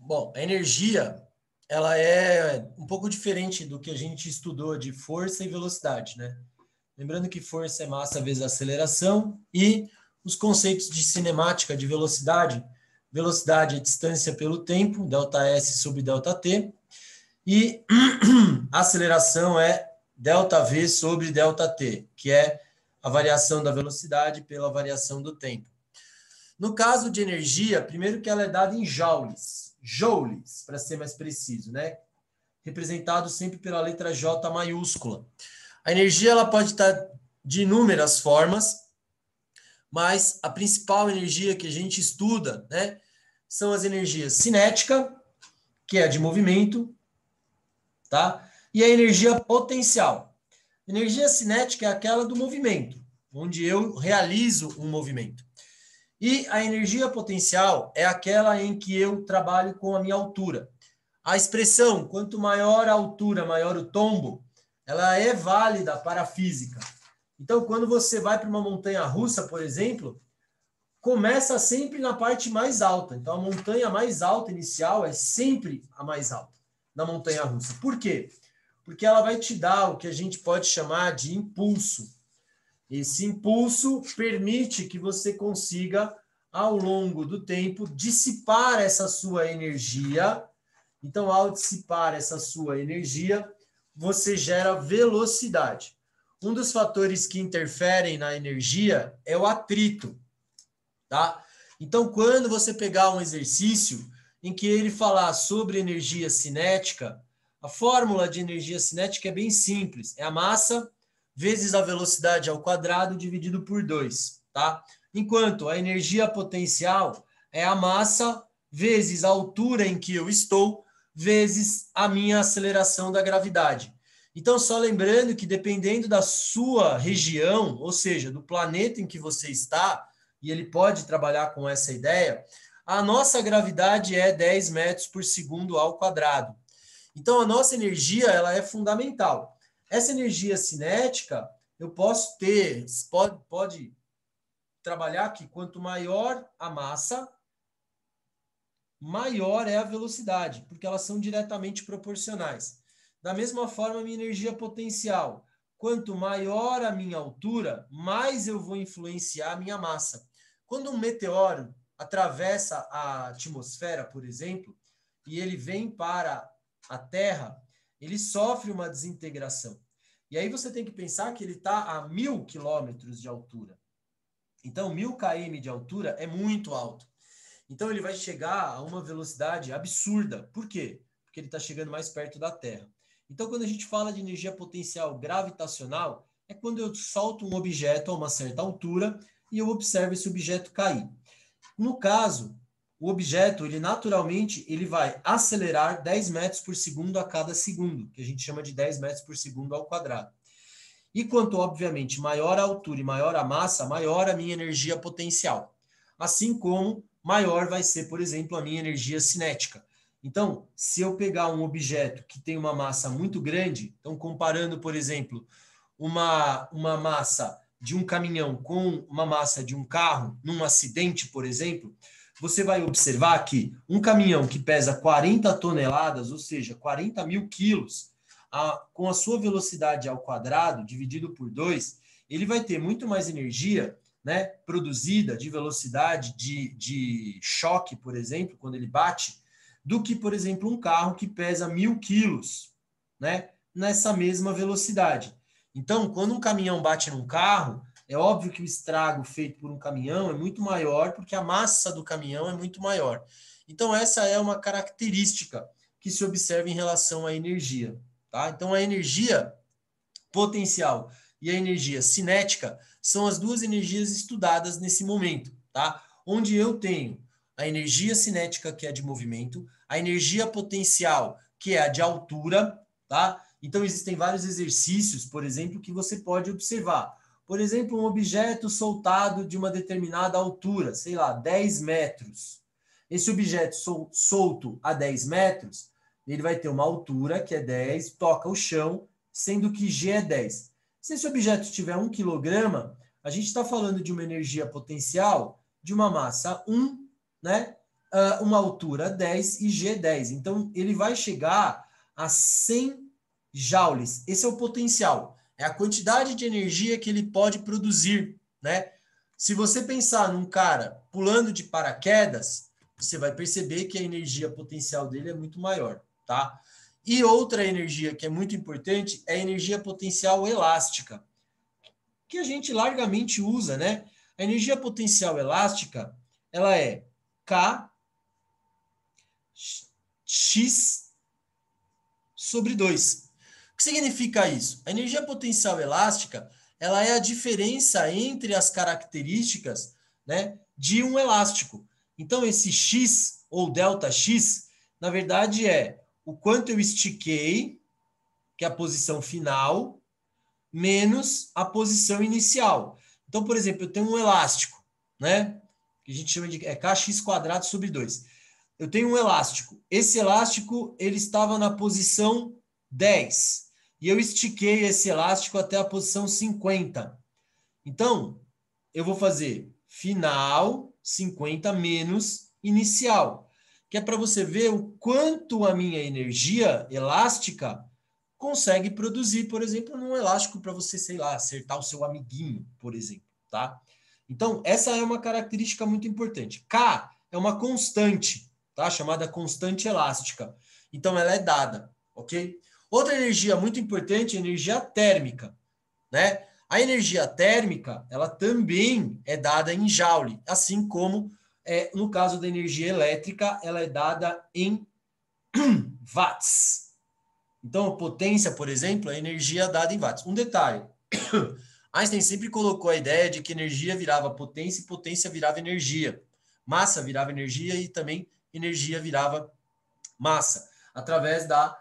Bom, a energia, ela é um pouco diferente do que a gente estudou de força e velocidade, né? Lembrando que força é massa vezes aceleração e os conceitos de cinemática de velocidade. Velocidade é distância pelo tempo, ΔS sobre ΔT, e aceleração é ΔV sobre ΔT, que é a variação da velocidade pela variação do tempo. No caso de energia, primeiro que ela é dada em joules, para ser mais preciso, né? Representado sempre pela letra J maiúscula. A energia ela pode estar de inúmeras formas, mas a principal energia que a gente estuda, né, são as energias cinética, que é a de movimento, tá? E a energia potencial. Energia cinética é aquela do movimento, onde eu realizo um movimento. E a energia potencial é aquela em que eu trabalho com a minha altura. A expressão, quanto maior a altura, maior o tombo, ela é válida para a física. Então, quando você vai para uma montanha-russa, por exemplo, começa sempre na parte mais alta. Então, a montanha mais alta inicial é sempre a mais alta na montanha-russa. Por quê? Porque ela vai te dar o que a gente pode chamar de impulso. Esse impulso permite que você consiga, ao longo do tempo, dissipar essa sua energia. Então, ao dissipar essa sua energia, você gera velocidade. Um dos fatores que interferem na energia é o atrito, tá? Então, quando você pegar um exercício em que ele falar sobre energia cinética, a fórmula de energia cinética é bem simples. É a massa vezes a velocidade ao quadrado dividido por 2, tá? Enquanto a energia potencial é a massa vezes a altura em que eu estou, vezes a minha aceleração da gravidade. Então, só lembrando que dependendo da sua região, ou seja, do planeta em que você está, e ele pode trabalhar com essa ideia, a nossa gravidade é 10 metros por segundo ao quadrado. Então, a nossa energia ela é fundamental. Essa energia cinética, eu posso ter, pode trabalhar que quanto maior a massa, maior é a velocidade, porque elas são diretamente proporcionais. Da mesma forma, a minha energia potencial. Quanto maior a minha altura, mais eu vou influenciar a minha massa. Quando um meteoro atravessa a atmosfera, por exemplo, e ele vem para a Terra, ele sofre uma desintegração. E aí você tem que pensar que ele está a 1.000 quilômetros de altura. Então, 1.000 km de altura é muito alto. Então, ele vai chegar a uma velocidade absurda. Por quê? Porque ele está chegando mais perto da Terra. Então, quando a gente fala de energia potencial gravitacional, é quando eu solto um objeto a uma certa altura e eu observo esse objeto cair. No caso, o objeto, ele naturalmente, ele vai acelerar 10 metros por segundo a cada segundo, que a gente chama de 10 metros por segundo ao quadrado. E quanto, obviamente, maior a altura e maior a massa, maior a minha energia potencial. Assim como maior vai ser, por exemplo, a minha energia cinética. Então, se eu pegar um objeto que tem uma massa muito grande, então comparando, por exemplo, uma massa de um caminhão com uma massa de um carro, num acidente, por exemplo, você vai observar que um caminhão que pesa 40 toneladas, ou seja, 40 mil quilos, com a sua velocidade ao quadrado, dividido por 2, ele vai ter muito mais energia, né, produzida de velocidade de choque, por exemplo, quando ele bate, do que, por exemplo, um carro que pesa 1.000 quilos, né, nessa mesma velocidade. Então, quando um caminhão bate num carro, é óbvio que o estrago feito por um caminhão é muito maior, porque a massa do caminhão é muito maior. Então, essa é uma característica que se observa em relação à energia. Tá? Então, a energia potencial e a energia cinética são as duas energias estudadas nesse momento, tá? Onde eu tenho a energia cinética, que é a de movimento, a energia potencial, que é a de altura, tá? Então, existem vários exercícios, por exemplo, que você pode observar. Por exemplo, um objeto soltado de uma determinada altura, sei lá, 10 metros. Esse objeto solto a 10 metros, ele vai ter uma altura, que é 10, toca o chão, sendo que G é 10. Se esse objeto tiver 1 quilograma, a gente está falando de uma energia potencial de uma massa 1, né? uma altura 10 e G 10. Então, ele vai chegar a 100 joules. Esse é o potencial. É a quantidade de energia que ele pode produzir, né? Se você pensar num cara pulando de paraquedas, você vai perceber que a energia potencial dele é muito maior, tá? E outra energia que é muito importante é a energia potencial elástica, que a gente largamente usa, né? A energia potencial elástica, ela é K x sobre 2. O que significa isso? A energia potencial elástica, ela é a diferença entre as características, né, de um elástico. Então, esse x, ou delta x, na verdade é o quanto eu estiquei, que é a posição final, menos a posição inicial. Então, por exemplo, eu tenho um elástico, né, que a gente chama de kx quadrado sobre 2. Eu tenho um elástico. Esse elástico, ele estava na posição 10. E eu estiquei esse elástico até a posição 50. Então, eu vou fazer final 50 menos inicial, que é para você ver o quanto a minha energia elástica consegue produzir, por exemplo, num elástico para você, sei lá, acertar o seu amiguinho, por exemplo, tá? Então, essa é uma característica muito importante. K é uma constante, tá? Chamada constante elástica. Então, ela é dada, ok? Outra energia muito importante é a energia térmica, né? A energia térmica, ela também é dada em joule, assim como no caso da energia elétrica, ela é dada em watts. Então, a potência, por exemplo, é a energia dada em watts. Um detalhe, Einstein sempre colocou a ideia de que energia virava potência e potência virava energia. Massa virava energia e também energia virava massa, através da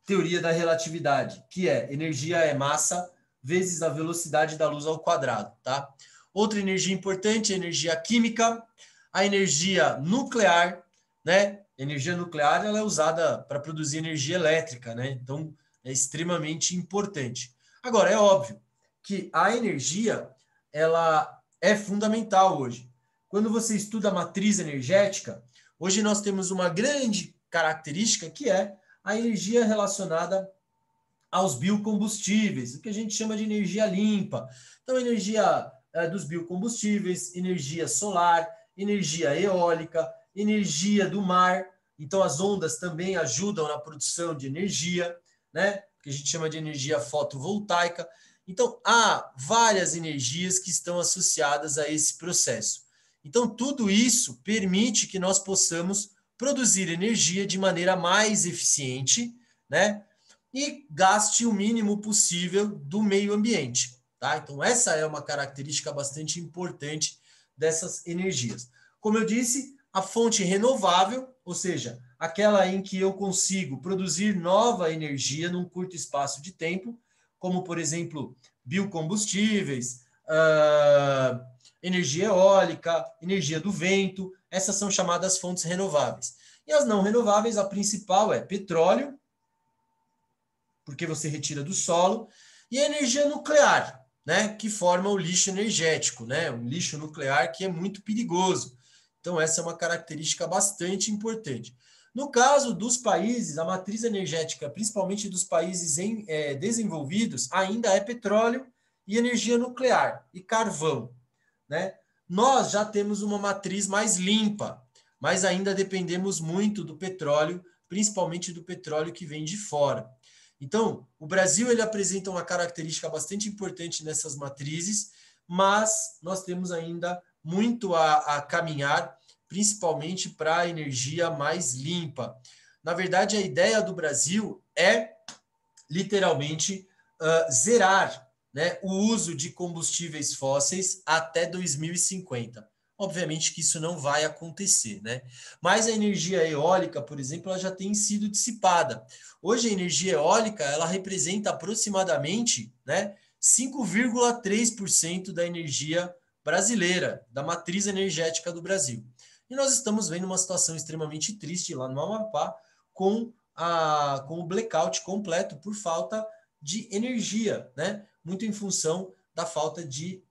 teoria da relatividade, que é energia é massa vezes a velocidade da luz ao quadrado, tá? Outra energia importante é a energia química, a energia nuclear, né? Energia nuclear ela é usada para produzir energia elétrica, né? Então é extremamente importante. Agora é óbvio que a energia ela é fundamental hoje. Quando você estuda a matriz energética, hoje nós temos uma grande característica que é a energia relacionada aos biocombustíveis, o que a gente chama de energia limpa. Então, energia dos biocombustíveis, energia solar, energia eólica, energia do mar. Então, as ondas também ajudam na produção de energia, né? Que a gente chama de energia fotovoltaica. Então, há várias energias que estão associadas a esse processo. Então, tudo isso permite que nós possamos produzir energia de maneira mais eficiente, né? E gaste o mínimo possível do meio ambiente, tá? Então, essa é uma característica bastante importante dessas energias. Como eu disse, a fonte renovável, ou seja, aquela em que eu consigo produzir nova energia num curto espaço de tempo, como, por exemplo, biocombustíveis, energia eólica, energia do vento, essas são chamadas fontes renováveis. E as não renováveis, a principal é petróleo, porque você retira do solo, e a energia nuclear, né, que forma o lixo energético, né, um lixo nuclear que é muito perigoso. Então, essa é uma característica bastante importante. No caso dos países, a matriz energética, principalmente dos países desenvolvidos, ainda é petróleo e energia nuclear e carvão, né? Nós já temos uma matriz mais limpa, mas ainda dependemos muito do petróleo, principalmente do petróleo que vem de fora. Então, o Brasil ele apresenta uma característica bastante importante nessas matrizes, mas nós temos ainda muito a caminhar, principalmente para a energia mais limpa. Na verdade, a ideia do Brasil é literalmente zerar, né, o uso de combustíveis fósseis até 2050. Obviamente que isso não vai acontecer, né? Mas a energia eólica, por exemplo, ela já tem sido dissipada. Hoje a energia eólica, ela representa aproximadamente, né, 5,3% da energia brasileira, da matriz energética do Brasil. E nós estamos vendo uma situação extremamente triste lá no Amapá com com o blackout completo por falta de energia, né? Muito em função da falta de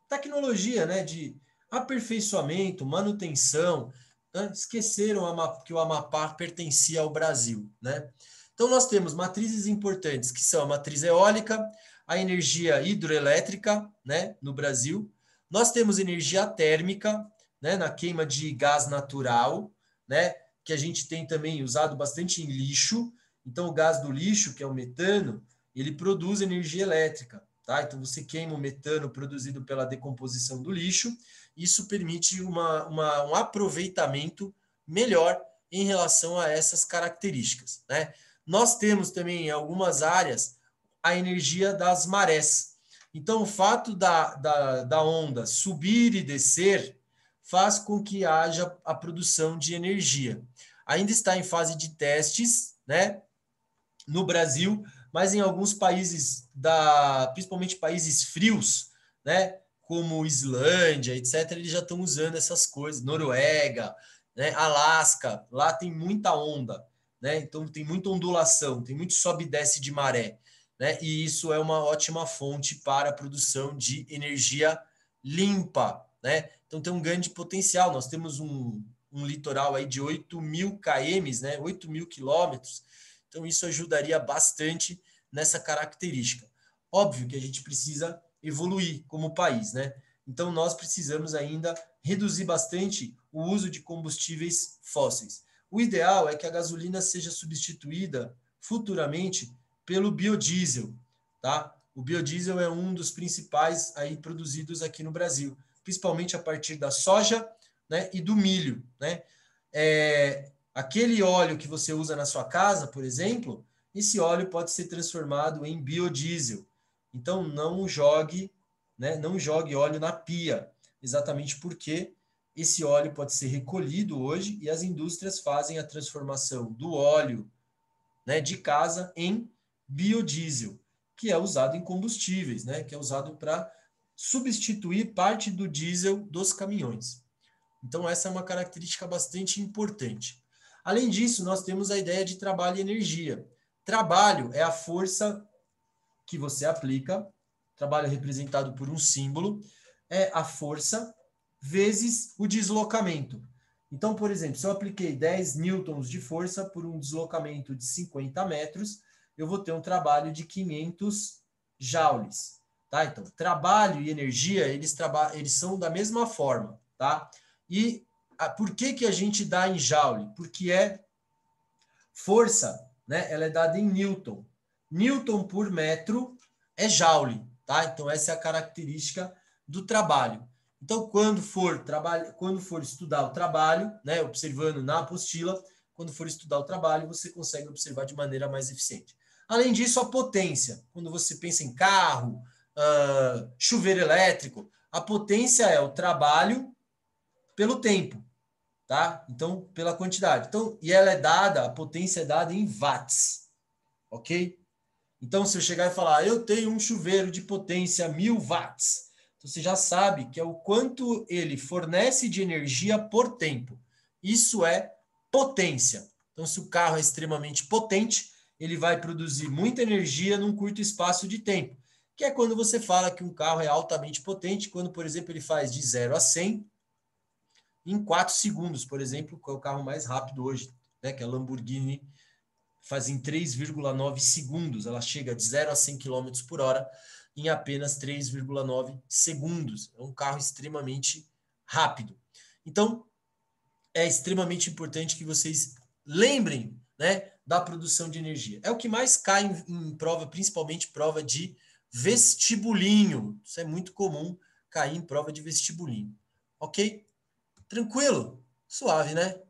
tecnologia, né? De Aperfeiçoamento, manutenção, né? Esqueceram que o Amapá pertencia ao Brasil, né? Então, nós temos matrizes importantes, que são a matriz eólica, a energia hidroelétrica, né, no Brasil. Nós temos energia térmica, né, na queima de gás natural, né, que a gente tem também usado bastante em lixo. Então, o gás do lixo, que é o metano, ele produz energia elétrica, tá? Então, você queima o metano produzido pela decomposição do lixo. Isso permite um aproveitamento melhor em relação a essas características, né? Nós temos também em algumas áreas a energia das marés. Então, o fato da onda subir e descer faz com que haja a produção de energia. Ainda está em fase de testes, né, no Brasil, mas em alguns países, principalmente países frios, né, como Islândia, etc., eles já estão usando essas coisas. Noruega, né, Alasca, lá tem muita onda, né, então tem muita ondulação, tem muito sobe e desce de maré, né, e isso é uma ótima fonte para a produção de energia limpa, né, então tem um grande potencial. Nós temos um litoral aí de 8.000 km, né, 8.000 quilômetros. Então, isso ajudaria bastante nessa característica. Óbvio que a gente precisa evoluir como país, né? Então, nós precisamos ainda reduzir bastante o uso de combustíveis fósseis. O ideal é que a gasolina seja substituída futuramente pelo biodiesel, tá? O biodiesel é um dos principais aí produzidos aqui no Brasil, principalmente a partir da soja, né, e do milho, né? Aquele óleo que você usa na sua casa, por exemplo, esse óleo pode ser transformado em biodiesel. Então, não jogue, né, não jogue óleo na pia, exatamente porque esse óleo pode ser recolhido hoje e as indústrias fazem a transformação do óleo, né, de casa em biodiesel, que é usado em combustíveis, né, que é usado para substituir parte do diesel dos caminhões. Então, essa é uma característica bastante importante. Além disso, nós temos a ideia de trabalho e energia. Trabalho é a força que você aplica, trabalho representado por um símbolo, é a força vezes o deslocamento. Então, por exemplo, se eu apliquei 10 newtons de força por um deslocamento de 50 metros, eu vou ter um trabalho de 500 joules. Tá? Então, trabalho e energia, eles são da mesma forma. Tá? E por que a gente dá em joule? Porque força, né? Ela é dada em newton. Newton por metro é joule, tá? Então essa é a característica do trabalho. Então quando for estudar o trabalho, né, observando na apostila, quando for estudar o trabalho, você consegue observar de maneira mais eficiente. Além disso, a potência. Quando você pensa em carro, chuveiro elétrico, a potência é o trabalho pelo tempo, tá? Então, pela quantidade. Então, e ela é dada, a potência é dada em watts, ok? Então, se eu chegar e falar, eu tenho um chuveiro de potência 1.000 watts, então você já sabe que é o quanto ele fornece de energia por tempo. Isso é potência. Então, se o carro é extremamente potente, ele vai produzir muita energia num curto espaço de tempo, que é quando você fala que um carro é altamente potente, quando, por exemplo, ele faz de 0 a 100 em 4 segundos, por exemplo, que é o carro mais rápido hoje, né, que é a Lamborghini, faz em 3,9 segundos. Ela chega de 0 a 100 km por hora em apenas 3,9 segundos. É um carro extremamente rápido. Então, é extremamente importante que vocês lembrem, né, da produção de energia. É o que mais cai em prova, principalmente prova de vestibulinho. Isso é muito comum cair em prova de vestibulinho. Ok? Tranquilo? Suave, né?